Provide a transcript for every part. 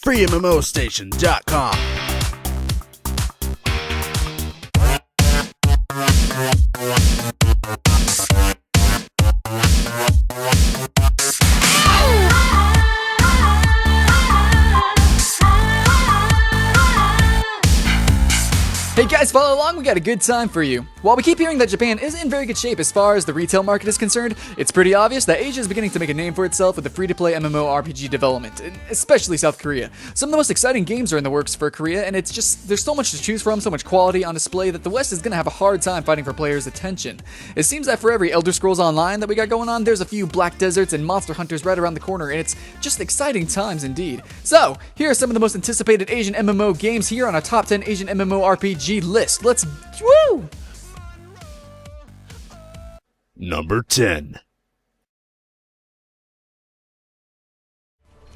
FreeMMOStation.com. Hey guys, follow along, we got a good time for you. While we keep hearing that Japan is in very good shape as far as the retail market is concerned, it's pretty obvious that Asia is beginning to make a name for itself with the free-to-play MMORPG development, and especially South Korea. Some of the most exciting games are in the works for Korea, and it's just, there's so much to choose from, so much quality on display that the West is going to have a hard time fighting for players' attention. It seems that for every Elder Scrolls Online that we got going on, there's a few Black Deserts and Monster Hunters right around the corner, and it's just exciting times indeed. So, here are some of the most anticipated Asian MMO games here on our top 10 Asian MMORPG list. Let's woo! Number 10.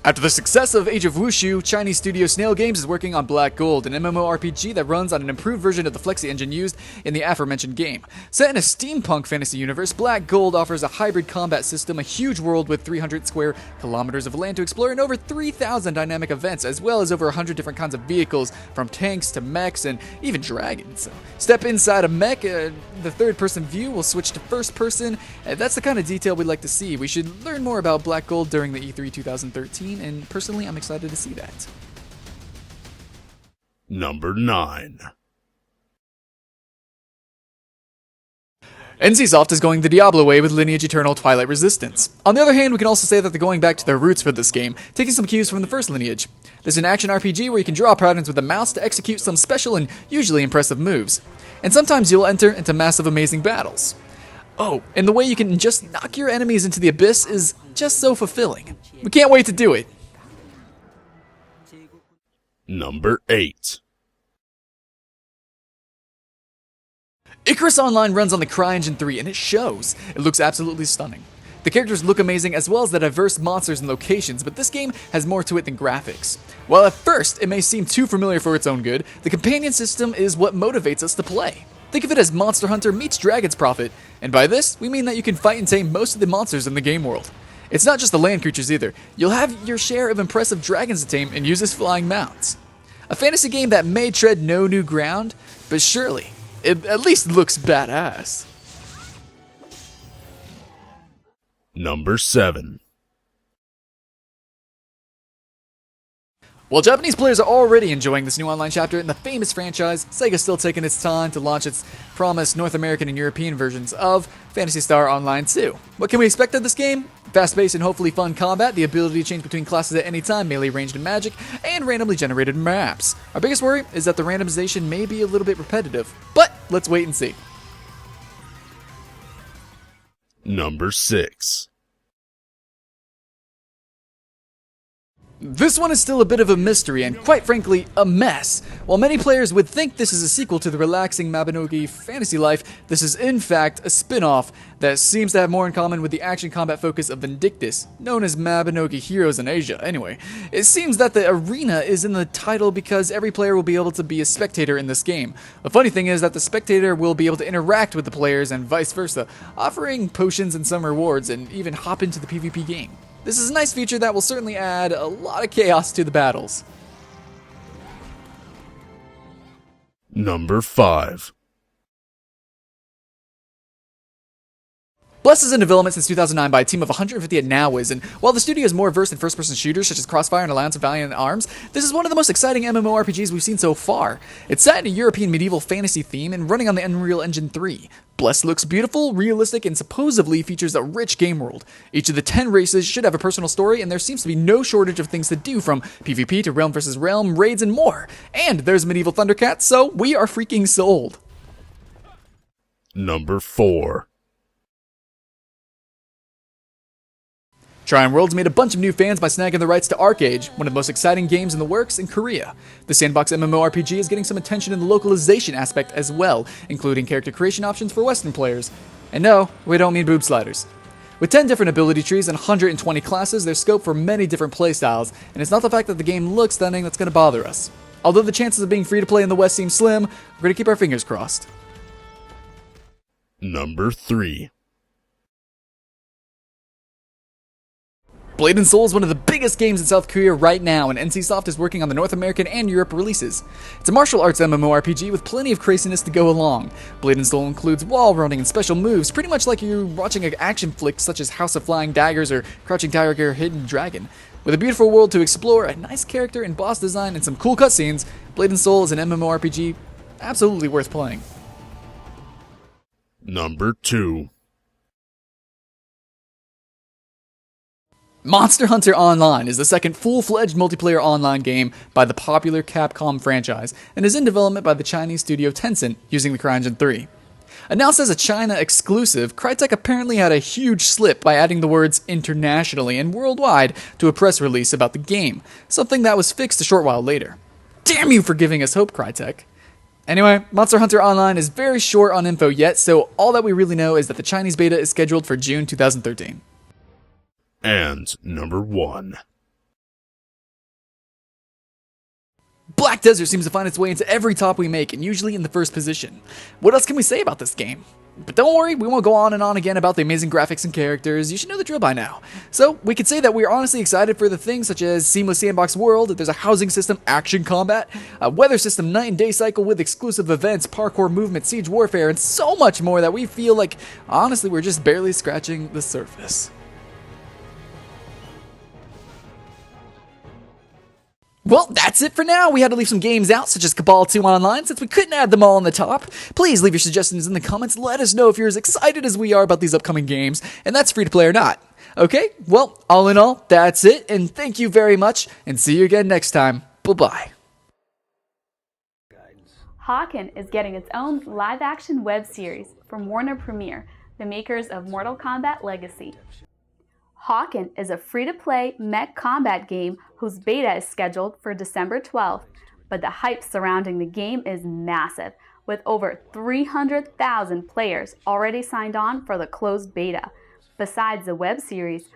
After the success of Age of Wushu, Chinese studio SnailGames is working on Black Gold, an MMORPG that runs on an improved version of the Flexi engine used in the aforementioned game. Set in a steampunk fantasy universe, Black Gold offers a hybrid combat system, a huge world with 300 square kilometers of land to explore, and over 3,000 dynamic events, as well as over 100 different kinds of vehicles, from tanks to mechs and even dragons. So, step inside a mech, the third-person view will switch to first-person. That's the kind of detail we'd like to see. We should learn more about Black Gold during the E3 2013. And personally, I'm excited to see that. Number 9. NCSoft is going the Diablo way with Lineage Eternal TWILIGHT RESISTANCE. On the other hand, we can also say that they're going back to their roots for this game, taking some cues from the first Lineage. This is an action RPG where you can draw patterns with the mouse to execute some special and usually impressive moves. And sometimes you'll enter into massive amazing battles. Oh, and the way you can just knock your enemies into the abyss is just so fulfilling. We can't wait to do it. Number 8. ICARUS Online runs on the CryEngine 3, and it shows. It looks absolutely stunning. The characters look amazing as well as the diverse monsters and locations, but this game has more to it than graphics. While at first it may seem too familiar for its own good, the companion system is what motivates us to play. Think of it as Monster Hunter meets Dragon's Prophet, and by this, we mean that you can fight and tame most of the monsters in the game world. It's not just the land creatures either. You'll have your share of impressive dragons to tame and use as flying mounts. A fantasy game that may tread no new ground, but surely, it at least looks badass. Number 7. While Japanese players are already enjoying this new online chapter in the famous franchise, Sega's still taking its time to launch its promised North American and European versions of Phantasy Star Online 2. What can we expect of this game? Fast-paced and hopefully fun combat, the ability to change between classes at any time, melee ranged and magic, and randomly generated maps. Our biggest worry is that the randomization may be a little bit repetitive, but let's wait and see. Number 6. This one is still a bit of a mystery and, quite frankly, a mess. While many players would think this is a sequel to the relaxing MABINOGI fantasy life, this is in fact a spin-off that seems to have more in common with the action combat focus of Vindictus, known as MABINOGI Heroes in Asia. Anyway, it seems that the arena is in the title because every player will be able to be a spectator in this game. The funny thing is that the spectator will be able to interact with the players and vice versa, offering potions and some rewards and even hop into the PvP game. This is a nice feature that will certainly add a lot of chaos to the battles. Number 5. Bless is in development since 2009 by a team of 150 at NowWiz, and while the studio is more versed in first-person shooters such as Crossfire and Alliance of Valiant Arms, this is one of the most exciting MMORPGs we've seen so far. It's set in a European medieval fantasy theme and running on the Unreal Engine 3. Bless looks beautiful, realistic, and supposedly features a rich game world. Each of the 10 races should have a personal story, and there seems to be no shortage of things to do, from PvP to realm versus realm, raids, and more. And there's medieval Thundercats, so we are freaking sold. Number 4. Trion Worlds made a bunch of new fans by snagging the rights to ArcheAge, one of the most exciting games in the works in Korea. The sandbox MMORPG is getting some attention in the localization aspect as well, including character creation options for Western players. And no, we don't mean boob sliders. With 10 different ability trees and 120 classes, there's scope for many different playstyles, and it's not the fact that the game looks stunning that's going to bother us. Although the chances of being free to play in the West seem slim, we're going to keep our fingers crossed. Number 3. Blade & Soul is one of the biggest games in South Korea right now, and NCSoft is working on the North American and Europe releases. It's a martial arts MMORPG with plenty of craziness to go along. Blade & Soul includes wall running and special moves, pretty much like you're watching an action flick such as House of Flying Daggers or Crouching Tiger, Hidden Dragon. With a beautiful world to explore, a nice character and boss design, and some cool cutscenes, Blade & Soul is an MMORPG absolutely worth playing. Number 2. Monster Hunter Online is the second full-fledged multiplayer online game by the popular Capcom franchise and is in development by the Chinese studio Tencent using the CryEngine 3. Announced as a China exclusive, Crytek apparently had a huge slip by adding the words internationally and worldwide to a press release about the game, something that was fixed a short while later. Damn you for giving us hope, Crytek. Anyway, Monster Hunter Online is very short on info yet, so all that we really know is that the Chinese beta is scheduled for June 2013. And number 1. Black Desert seems to find its way into every top we make, and usually in the first position. What else can we say about this game? But don't worry, we won't go on and on again about the amazing graphics and characters. You should know the drill by now. So, we could say that we're honestly excited for the things such as seamless sandbox world, there's a housing system, action combat, a weather system, night and day cycle with exclusive events, parkour movement, siege warfare, and so much more that we feel like, honestly, we're just barely scratching the surface. Well, that's it for now. We had to leave some games out, such as Cabal 2 Online, since we couldn't add them all on the top. Please leave your suggestions in the comments. Let us know if you're as excited as we are about these upcoming games, and that's free to play or not. Okay, well, all in all, that's it, and thank you very much, and see you again next time. Bye-bye. Hawken is getting its own live-action web series from Warner Premiere, the makers of Mortal Kombat Legacy. Hawken is a free-to-play mech combat game whose beta is scheduled for December 12th, but the hype surrounding the game is massive, with over 300,000 players already signed on for the closed beta. Besides the web series,